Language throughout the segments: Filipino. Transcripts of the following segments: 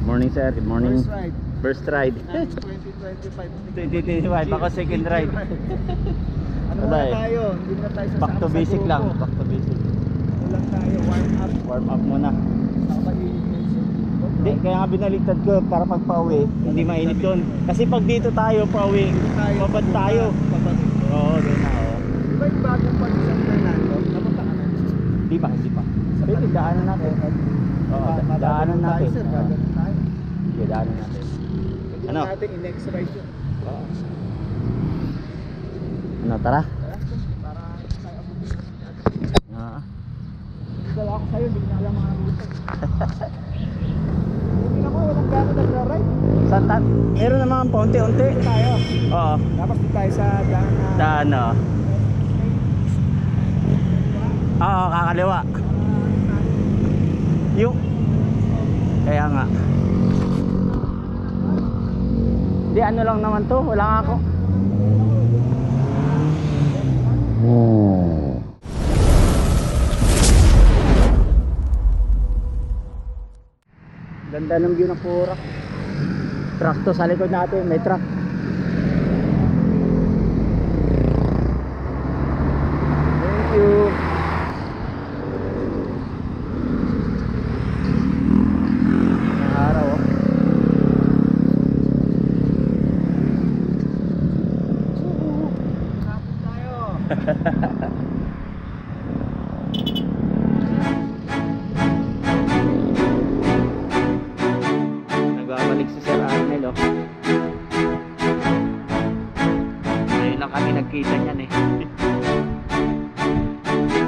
Morning sir, good morning. First ride. First ride. 2025. 2025, ako second ride. Ano Wala muna eh. tayo? Hindi na tayo Back to basic lang, back to basic. Ito lang tayo, Warm up muna. Hindi, kaya nga binaliktad ko para pag pauwi, hindi mainit doon. Kasi pag dito tayo pauwi, babad tayo. Oo, doon na. Di ba yung bagong pag-isang na nando? Napunta ka na? Hindi pa, hindi pa. Pwede, daanan natin. Oo, daanan natin. Sir, gagawin tayo. Sige, daanan natin. Ano? Natin in-next ride yun. Oo. Ano, tara? Para tayo abutin. Dala ako sa'yo, hindi ko na alam mga rules. Hindi ako, walang gano'n nagra-ride. Saan? Meron naman paunti-unti. Dito tayo. Oo. Tapos dito tayo sa daan na... Sa ano? Oo, kakaliwa. Yung... Kaya nga. Di ano lang naman to, wala nga ako. Ganda ng view ng Porac. Truck to sa likod natin, may truck. Thank you. Araw oh. Tapos tayo. Nagbabalik si Sir Arnel oh. Ngayon lang kami nagkita niyan eh.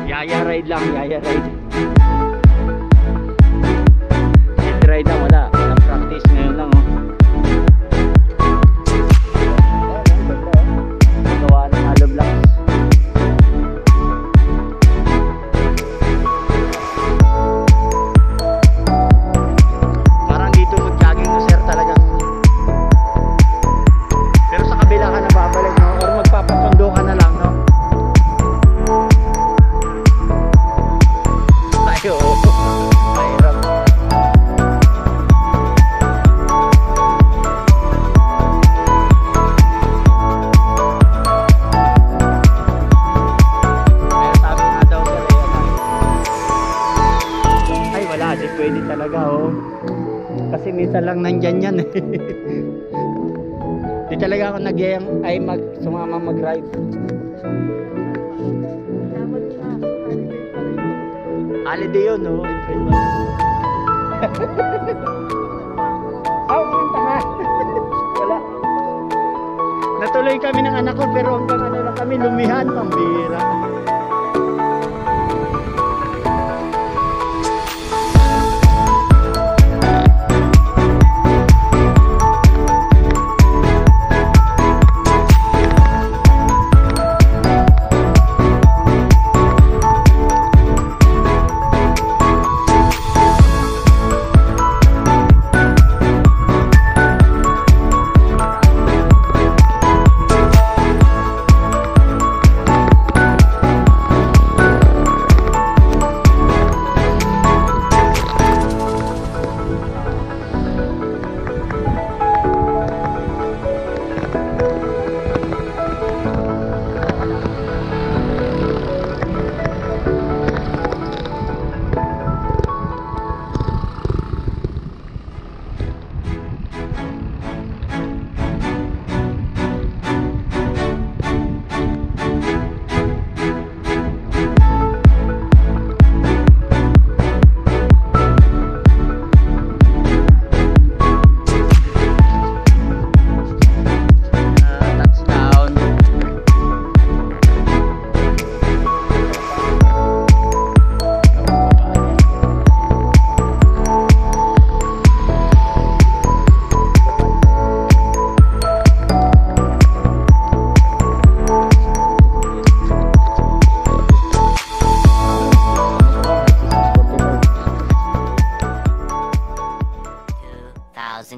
Yaya ride lang, yaya ride. Head ride na wala. Walang practice ngayon lang oh. Gawa ng hollow blocks. Parang dito mag-jogging to sir talagang. Pero sa kabila ka na babalik no? Or magpapasundo ka na lang no? Tayo mahirap. Kaya sabi nga daw sir ay wala, di pwede talaga oh. Kasi minsan lang nandyan yan eh. Di talaga ako nagyayang ay sumama mag-ride. Holiday yun no? April 1. Oh, punta nga. Wala. Natuloy kami ng anak ko pero hanggang ano lang kami lumihan, pambira.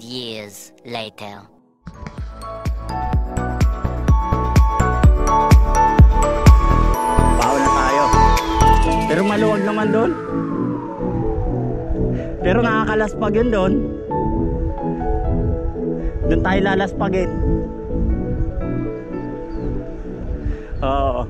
Years later. Baon na tayo. Pero maluwag naman doon. Pero nakakalaspag yun doon. Doon tayo lalaspagin. Oo.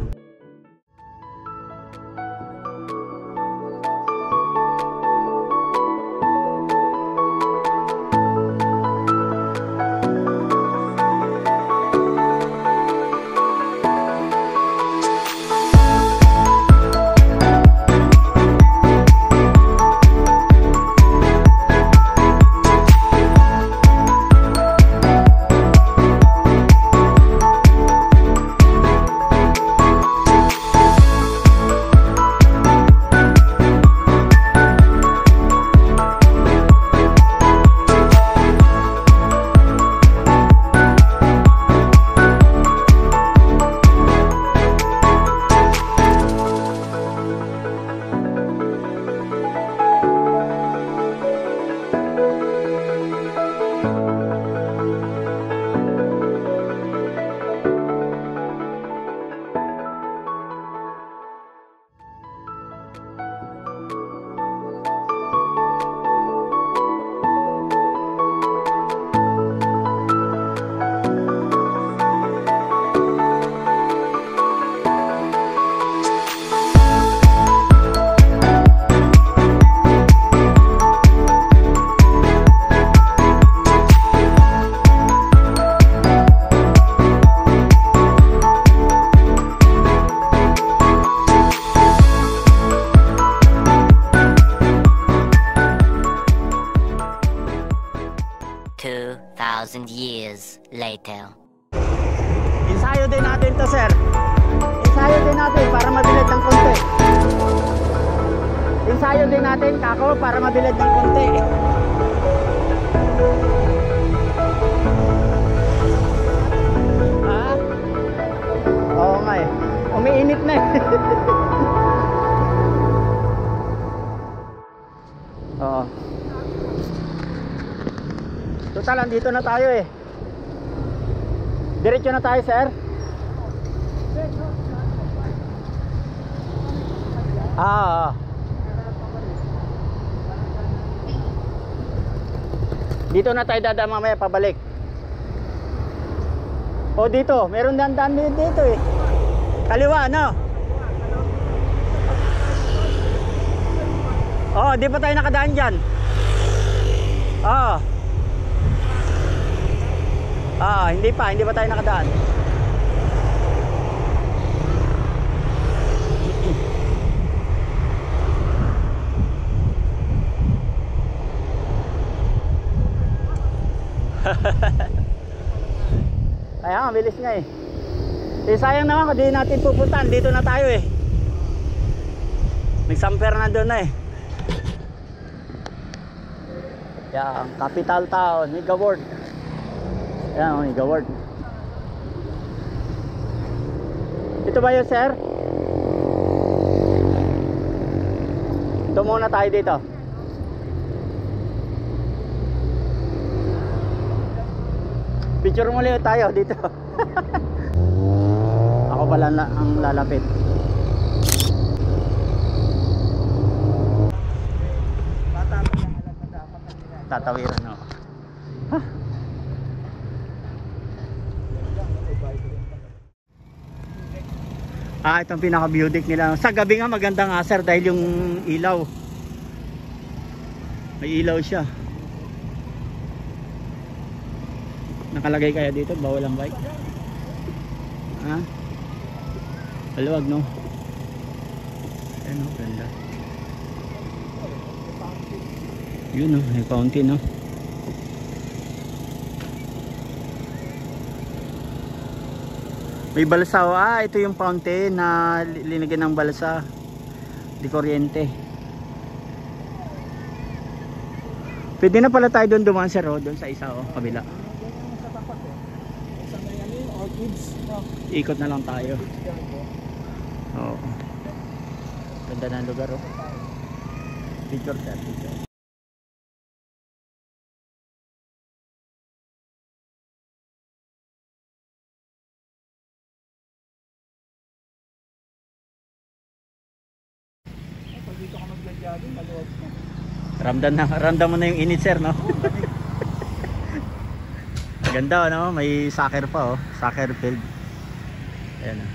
Years later. Ensayo din natin to, sir. Ensayo din natin para mabilid ng konti. Ensayo din natin, kako, para mabilid ng konti. Ha? Oo nga eh. Umiinit na eh. Oo. Total, andito na tayo eh. Diretso na tayo, sir. Dito na tayo dadaan mamaya pabalik. O dito, meron dandan dito eh. Kaliwa, no? Oh, di pa tayo nakadaan dyan. Hindi pa tayo nakadaan. Kaya nga, bilis nga eh. Sayang naman kung di natin pupuntahan. Dito na tayo eh. Nagsamper na doon na eh. Yan, capital town, Higa Ward. Yan, Higa Ward. Ito ba yun, sir? Ito muna tayo dito. Picture muli tayo dito. Ako pala ang lalapit. Tatawiran, no? Itong pinaka-view deck nila. Sa gabi nga maganda nga, sir, dahil yung ilaw. May ilaw siya. Nakalagay kaya dito, bawal ang bike. Maluwag, no? Ayan, oh, ganda. Yun, oh, may fountain, no? May balsa, ito yung fountain na linagyan ng balsa di kuryente. Pwede na pala tayo doon dumaan, sir, doon sa isa, kabila. Ikot na lang tayo. Oo. Ganda ng lugar, oh. Picture, sir, picture. Pag dito ka mag-jogging, maluwag na. Ramdam mo na yung init, sir, no? Ganda, no? May soccer pa, oh. Soccer field. Ayan, oh.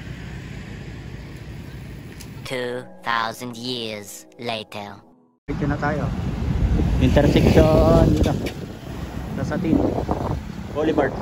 2,000 years later. Dito na tayo. Intersection dito. Nasa Tin Boulevard.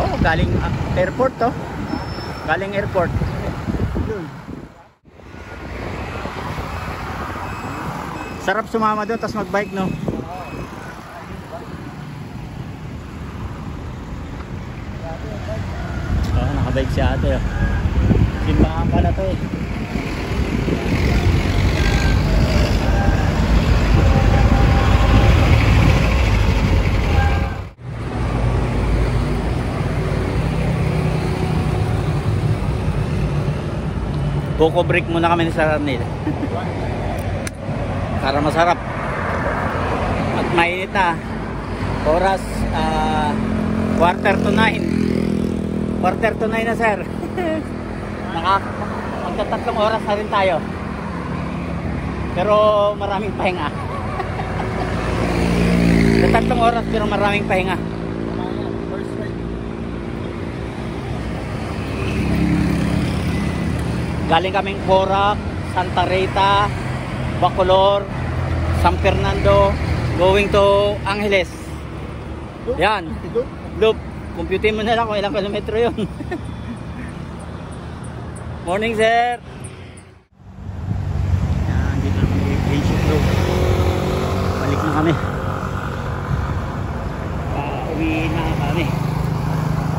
Oh, galing airport to. Galing airport. Sarap sumama doon tapos magbike, no? Oh, nakabike si ate, oh. Simbahan pala to, eh. Coco break muna kami ni Sir Arnel. Para masarap. At mainit na. Oras 8:45. 8:45 na, sir. Magtatatlong oras na rin tayo. Pero maraming pahinga. Tatlong oras pero maraming pahinga. Galing kaming Porac, Santa Rita, Bacolor, San Fernando, going to Angeles. Yan. Loop. Computin mo na lang kung ilang kilometro yun. Morning, sir. Yan, dito na kami. Ancient Road. Balik na kami. Pauwi na kami.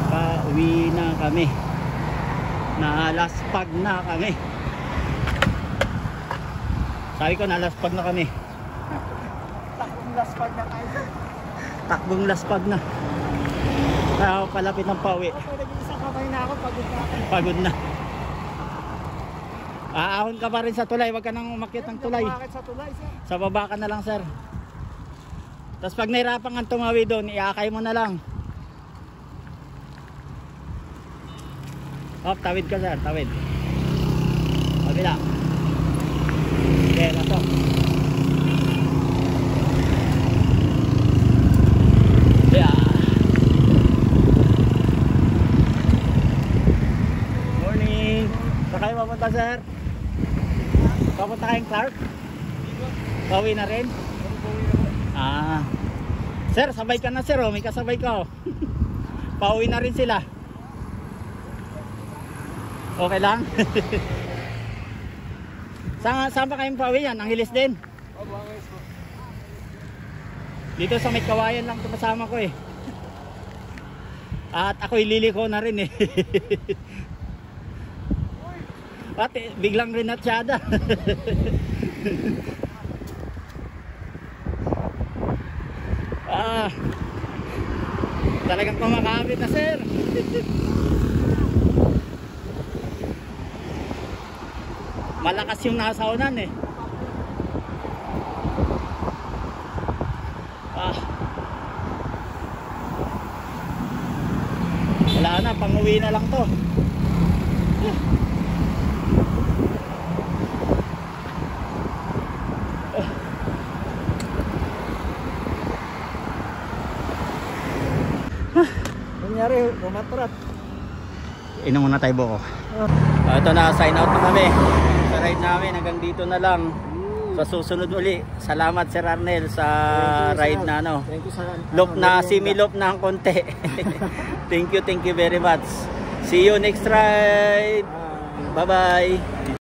Pauwi na kami. Nalaspag na kami. Sabi ko, nalaspag na kami. Takbong laspag na tayo. Takbong laspag na. Kaya palapit ng pauwi. Nag-iisang kamay na ako, pagod na ako. Pagod na. Aahon ka pa rin sa tulay. Huwag ka nang umakyat ng tulay. Bakit sa tulay, sir? Sa baba ka na lang, sir. Tapos pag nahirapan kang tumawi doon, iakay mo na lang. Hop, tawid ka, sir. Tawid. Kabila. Okay, lato. Yeah. Morning. Saan kayo mapunta, sir? Papunta kayong Clark? Pauwi na rin? Ah. Sir, sabay ka na, sir. Oh. May kasabay ka. Oh. Pauwi na rin sila. Okay lang? Saan ba kayong pauwi yan? Angeles din? Opo, Angeles po. Dito sa may Kawayan lang kasama ko, eh. At ako'y liliko na rin, eh. At biglang rin natsyada. Talagang kumakapit na, sir. Malakas yung nasaunan, eh. Wala na, pang-uwi na lang to. Nangyari, umatrat. Inom muna tayo buko. Ito na, sign out na kami. Sa ride namin, hanggang dito na lang. Sa susunod uli. Salamat, Sir Arnel, sa ride na, ano. Thank you, sir. Loop na, semi-loop na ang konti. Thank you very much. See you next ride. Bye-bye.